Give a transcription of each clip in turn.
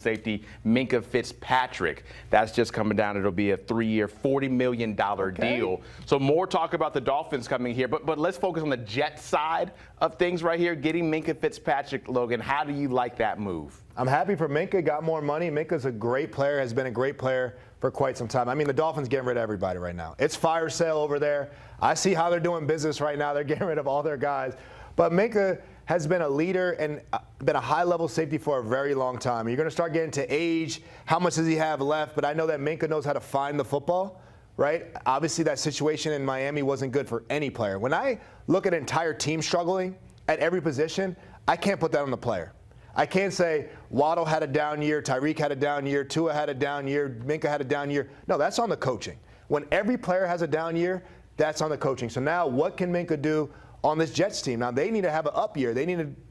safety Minkah Fitzpatrick. That's just coming down. It'll be a 3-year, $40 million deal. So more talk about the Dolphins coming here, but let's focus on the Jets side of things right here. Getting Minkah Fitzpatrick, Logan, how do you like that move? I'm happy for Minkah. Got more money. Minkah's a great player, has been a great player for quite some time. I mean, the Dolphins getting rid of everybody right now. It's fire sale over there. I see how they're doing business right now. They're getting rid of all their guys. But Minkah has been a leader and been a high-level safety for a very long time. You're going to start getting to age. How much does he have left? But I know that Minkah knows how to find the football, right? Obviously, that situation in Miami wasn't good for any player. When I look at an entire team struggling at every position, I can't put that on the player. I can't say Waddle had a down year, Tyreek had a down year, Tua had a down year, Minkah had a down year. No, that's on the coaching. When every player has a down year, that's on the coaching. So now what can Minkah do on this Jets team? Now, they need to have an up year.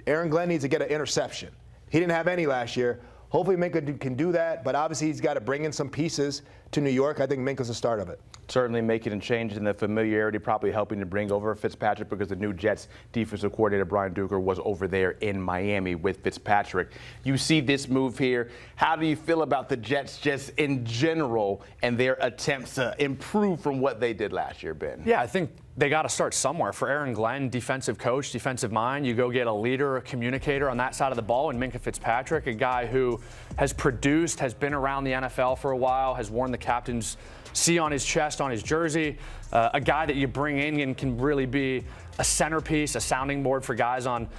Aaron Glenn needs to get an interception. He didn't have any last year. Hopefully Minkah can do that, but obviously he's got to bring in some pieces to New York. I think Minkah's the start of it. Certainly making a change in the familiarity, probably helping to bring over Fitzpatrick because the new Jets defensive coordinator, Brian Duker, was over there in Miami with Fitzpatrick. You see this move here. How do you feel about the Jets just in general and their attempts to improve from what they did last year, Ben? Yeah, I think they got to start somewhere. For Aaron Glenn, defensive coach, defensive mind, you go get a leader, a communicator on that side of the ball, and Minkah Fitzpatrick, a guy who has produced, has been around the NFL for a while, has worn the captain's C on his chest, on his jersey, a guy that you bring in and can really be a centerpiece, a sounding board for guys on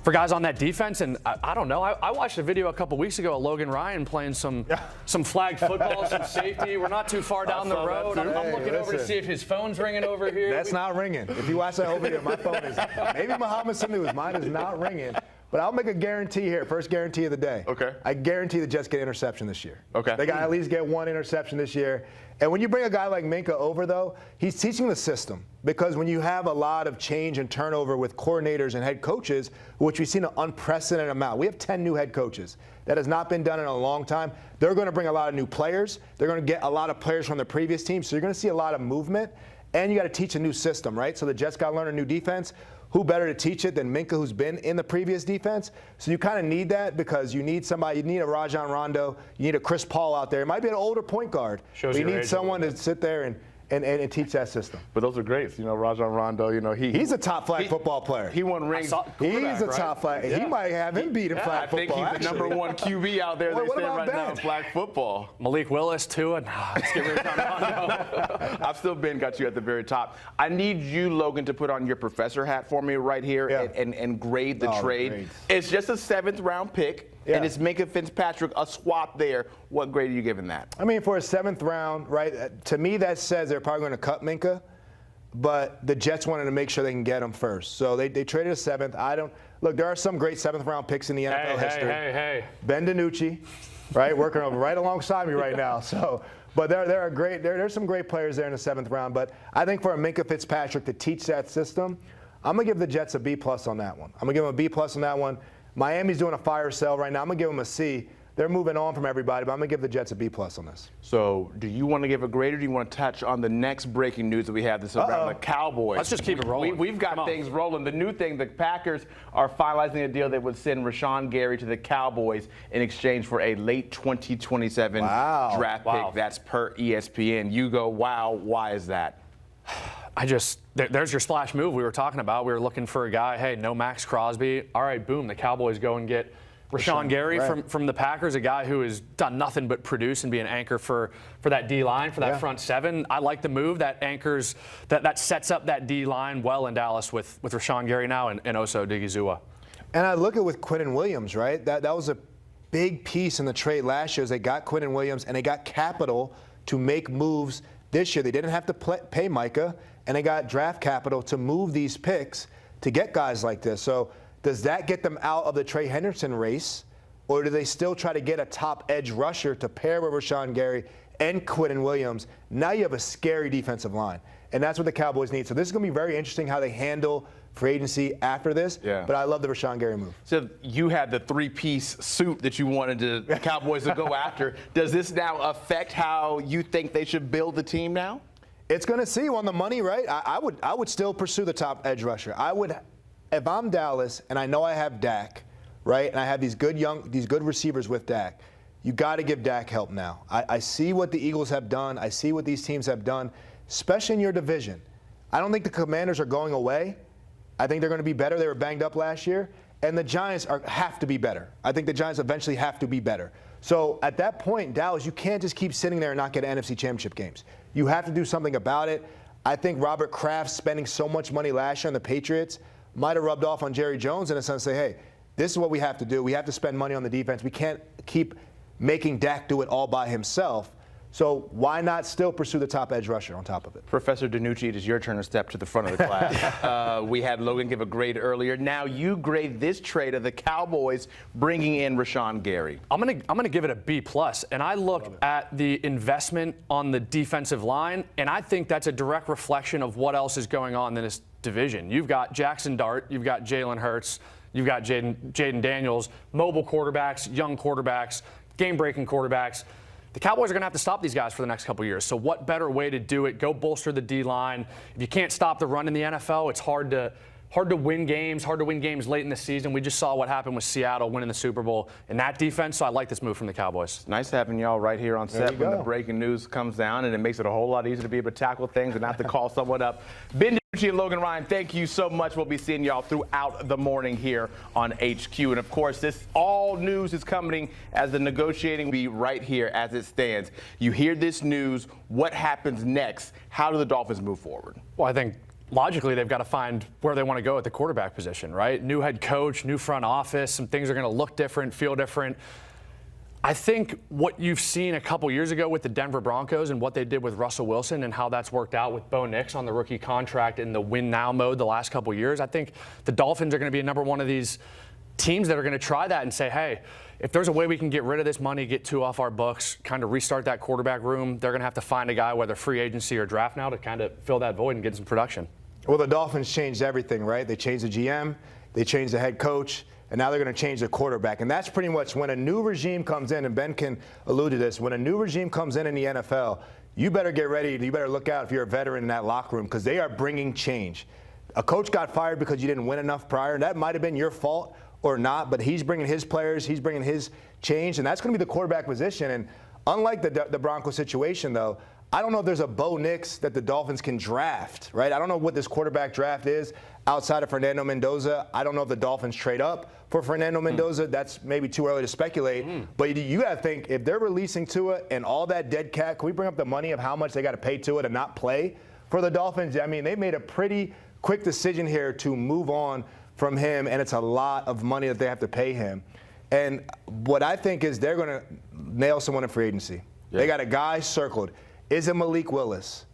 that defense. And I don't know. I watched a video a couple weeks ago of Logan Ryan playing some flag football, some safety. We're not too far down the road. I'm looking over to see if his phone's ringing over here. That's not ringing. If you watch that whole video, my phone is. Maybe Muhammad Sanu's. Mine is not ringing. But I'll make a guarantee here, first guarantee of the day. Okay. I guarantee the Jets get an interception this year. Okay. They got to at least get one interception this year. And when you bring a guy like Minkah over, though, he's teaching the system. Because when you have a lot of change and turnover with coordinators and head coaches, which we've seen an unprecedented amount. We have 10 new head coaches. That has not been done in a long time. They're going to bring a lot of new players. They're going to get a lot of players from the previous team. So you're going to see a lot of movement. And you got to teach a new system, right? So the Jets got to learn a new defense. Who better to teach it than Minkah, who's been in the previous defense? So you kind of need that because you need somebody. You need a Rajon Rondo. You need a Chris Paul out there. It might be an older point guard. But you need someone to sit there and teach that system. But those are great. You know, Rajon Rondo, you know, he's a top flag football player. He won rings. He's a top flag. Yeah. He might have him beat in flag football. I think he's the #1 QB out there. They say right now in flag football. Malik Willis, too. Let's get rid of Rondo. I've still got you at the very top. I need you, Logan, to put on your professor hat for me right here and grade the trade. Grades. It's just a 7th-round pick. Yeah. And it's Minkah Fitzpatrick, a swap there. What grade are you giving that? I mean, for a 7th round, right, to me that says they're probably going to cut Minkah, but the Jets wanted to make sure they can get him first. So they traded a 7th. Look, there are some great 7th-round picks in the NFL history. Hey. Ben DiNucci, right, working over right alongside me right now. So, but there's some great players there in the 7th round. But I think for a Minkah Fitzpatrick to teach that system, I'm going to give the Jets a B+ on that one. I'm going to give them a B+ on that one. Miami's doing a fire sale right now. I'm going to give them a C. They're moving on from everybody, but I'm going to give the Jets a B+ on this. So do you want to give a grade, or do you want to touch on the next breaking news that we have this around the Cowboys? Let's just keep it rolling. We've got things rolling. The new thing, the Packers are finalizing a deal that would send Rashawn Gary to the Cowboys in exchange for a late 2027 draft pick. That's per ESPN. You go, wow, why is that? There's your splash move we were talking about. We were looking for a guy, hey, no Max Crosby. All right, boom, the Cowboys go and get Rashawn Gary from the Packers, a guy who has done nothing but produce and be an anchor for that D-line, for that front seven. I like the move that anchors, that sets up that D-line well in Dallas with Rashawn Gary now and Oso Odighizuwa. And I look at with Quinnen Williams, right? That was a big piece in the trade last year. Is they got Quinnen Williams and they got capital to make moves this year. They didn't have to pay Micah, and they got draft capital to move these picks to get guys like this. So does that get them out of the Trey Henderson race, or do they still try to get a top edge rusher to pair with Rashawn Gary and Quinnen Williams? Now you have a scary defensive line, and that's what the Cowboys need. So this is going to be very interesting how they handle free agency after this. Yeah. But I love the Rashawn Gary move. So you had the 3-piece suit that you wanted the Cowboys to go after. Does this now affect how you think they should build the team now? It's going to see you on the money, right? I would still pursue the top edge rusher. I would, if I'm Dallas and I know I have Dak, right, and I have these good receivers with Dak, you got to give Dak help now. I see what the Eagles have done. I see what these teams have done, especially in your division. I don't think the Commanders are going away. I think they're going to be better. They were banged up last year. And the Giants have to be better. I think the Giants eventually have to be better. So at that point, Dallas, you can't just keep sitting there and not get NFC Championship games. You have to do something about it. I think Robert Kraft spending so much money last year on the Patriots might have rubbed off on Jerry Jones in a sense, say, hey, this is what we have to do. We have to spend money on the defense. We can't keep making Dak do it all by himself. So why not still pursue the top edge rusher on top of it? Professor DiNucci, it is your turn to step to the front of the class. We had Logan give a grade earlier. Now you grade this trade of the Cowboys bringing in Rashawn Gary. I'm gonna give it a B+. And I look at the investment on the defensive line, and I think that's a direct reflection of what else is going on in this division. You've got Jackson Dart, you've got Jalen Hurts, you've got Jaden Daniels, mobile quarterbacks, young quarterbacks, game-breaking quarterbacks. The Cowboys are going to have to stop these guys for the next couple of years. So what better way to do it? Go bolster the D-line. If you can't stop the run in the NFL, it's hard to win games, late in the season. We just saw what happened with Seattle winning the Super Bowl in that defense, so I like this move from the Cowboys. Nice having y'all right here on set when the breaking news comes down, and it makes it a whole lot easier to be able to tackle things and not to call someone up. Ben DiNucci and Logan Ryan, thank you so much. We'll be seeing y'all throughout the morning here on HQ. And, of course, this all news is coming as the negotiating will be right here as it stands. You hear this news. What happens next? How do the Dolphins move forward? Well, I think logically, they've got to find where they want to go at the quarterback position, right? New head coach, new front office, some things are going to look different, feel different. I think what you've seen a couple years ago with the Denver Broncos and what they did with Russell Wilson and how that's worked out with Bo Nix on the rookie contract in the win-now mode the last couple years, I think the Dolphins are going to be number one of these teams that are going to try that and say, hey, if there's a way we can get rid of this money, get two off our books, kind of restart that quarterback room, they're going to have to find a guy, whether free agency or draft now, to kind of fill that void and get some production. Well, the Dolphins changed everything, right? They changed the GM, they changed the head coach, and now they're going to change the quarterback. And that's pretty much when a new regime comes in, and Ben can allude to this, when a new regime comes in the NFL, you better get ready. You better look out if you're a veteran in that locker room because they are bringing change. A coach got fired because you didn't win enough prior. That might have been your fault or not, but he's bringing his players, he's bringing his change, and that's going to be the quarterback position. And unlike the Broncos situation, though, I don't know if there's a Bo Nix that the Dolphins can draft, right? I don't know what this quarterback draft is outside of Fernando Mendoza. I don't know if the Dolphins trade up for Fernando Mendoza. That's maybe too early to speculate. But you got to think, if they're releasing Tua and all that dead cat, can we bring up the money of how much they got to pay Tua to not play for the Dolphins? I mean, they made a pretty quick decision here to move on from him, and it's a lot of money that they have to pay him. And what I think is they're going to nail someone in free agency. Yeah. They got a guy circled. Is it Malik Willis,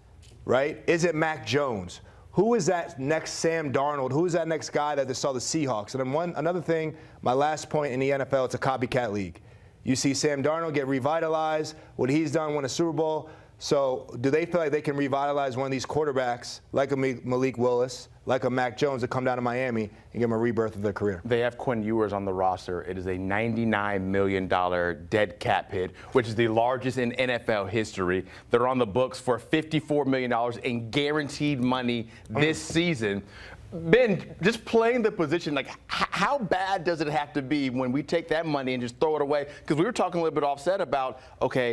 right? Is it Mac Jones? Who is that next Sam Darnold? Who is that next guy that they saw the Seahawks? And then another thing, my last point in the NFL, it's a copycat league. You see Sam Darnold get revitalized. What he's done, won a Super Bowl. So do they feel like they can revitalize one of these quarterbacks like a Malik Willis, like a Mac Jones, to come down to Miami and give them a rebirth of their career? They have Quinn Ewers on the roster. It is a $99 million dead cap hit, which is the largest in NFL history. They're on the books for $54 million in guaranteed money this season. Ben, just playing the position, like how bad does it have to be when we take that money and just throw it away? Because we were talking a little bit offset about, okay,